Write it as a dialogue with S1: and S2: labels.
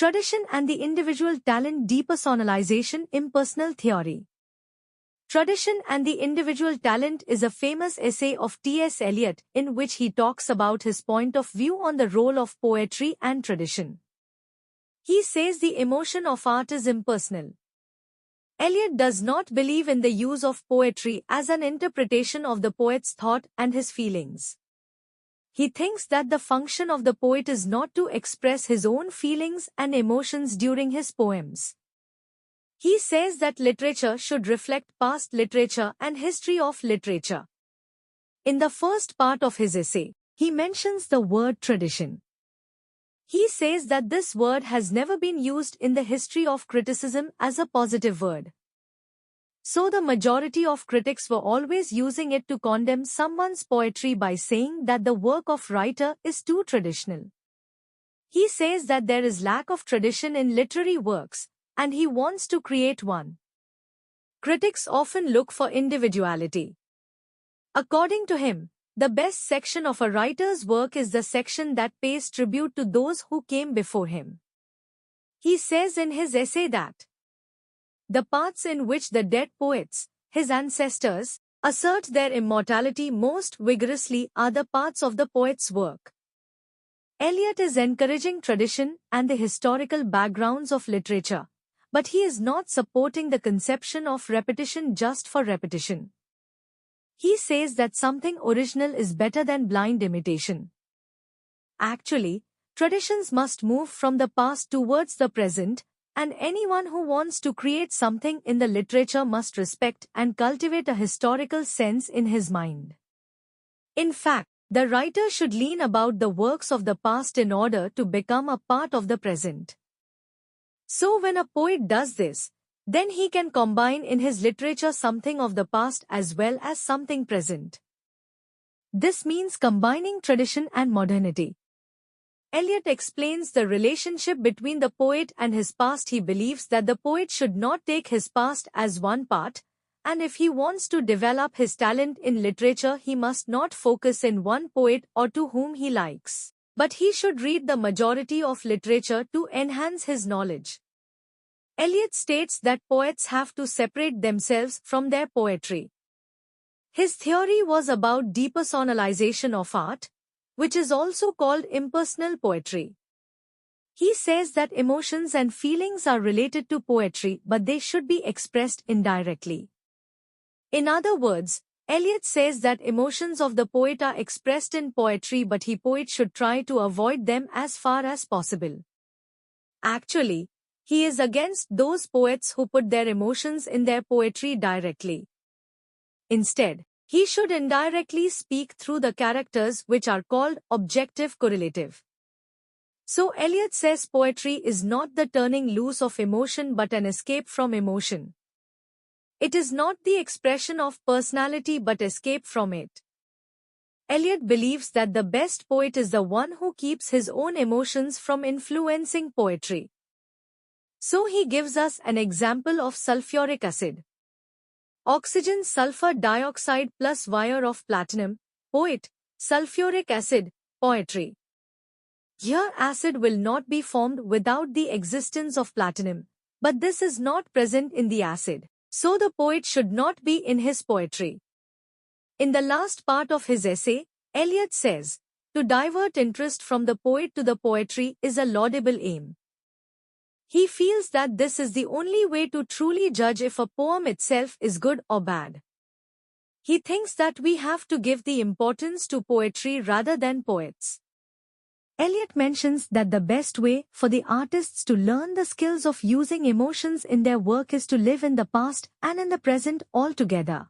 S1: Tradition and the individual talent. Depersonalization. Impersonal theory. Tradition and the Individual Talent is a famous essay of T.S. Eliot in which he talks about his point of view on the role of poetry and tradition. He says the emotion of art is impersonal. Eliot does not believe in the use of poetry as an interpretation of the poet's thought and his feelings. He thinks that the function of the poet is not to express his own feelings and emotions during his poems. He says that literature should reflect past literature and history of literature. In the first part of his essay, he mentions the word tradition. He says that this word has never been used in the history of criticism as a positive word. So the majority of critics were always using it to condemn someone's poetry by saying that the work of writer is too traditional. He says that there is lack of tradition in literary works, and he wants to create one. Critics often look for individuality. According to him, the best section of a writer's work is the section that pays tribute to those who came before him. He says in his essay that the parts in which the dead poets, his ancestors, assert their immortality most vigorously are the parts of the poet's work. Eliot is encouraging tradition and the historical backgrounds of literature, but he is not supporting the conception of repetition just for repetition. He says that something original is better than blind imitation. Actually, traditions must move from the past towards the present, and anyone who wants to create something in the literature must respect and cultivate a historical sense in his mind. In fact, the writer should learn about the works of the past in order to become a part of the present. So when a poet does this, then he can combine in his literature something of the past as well as something present. This means combining tradition and modernity. Eliot explains the relationship between the poet and his past. He believes that the poet should not take his past as one part, and if he wants to develop his talent in literature, he must not focus in one poet or to whom he likes, but he should read the majority of literature to enhance his knowledge. Eliot states that poets have to separate themselves from their poetry. His theory was about depersonalization of art, which is also called impersonal poetry. He says that emotions and feelings are related to poetry, but they should be expressed indirectly. In other words, Eliot says that emotions of the poet are expressed in poetry, but poet should try to avoid them as far as possible. Actually, he is against those poets who put their emotions in their poetry directly. Instead, he should indirectly speak through the characters which are called objective correlative. So Eliot says poetry is not the turning loose of emotion but an escape from emotion. It is not the expression of personality but escape from it. Eliot believes that the best poet is the one who keeps his own emotions from influencing poetry. So he gives us an example of sulfuric acid. Oxygen sulfur dioxide plus wire of platinum, poet, sulfuric acid, poetry. Here acid will not be formed without the existence of platinum, but this is not present in the acid, so the poet should not be in his poetry. In the last part of his essay, Eliot says, to divert interest from the poet to the poetry is a laudable aim. He feels that this is the only way to truly judge if a poem itself is good or bad. He thinks that we have to give the importance to poetry rather than poets. Eliot mentions that the best way for the artists to learn the skills of using emotions in their work is to live in the past and in the present all together.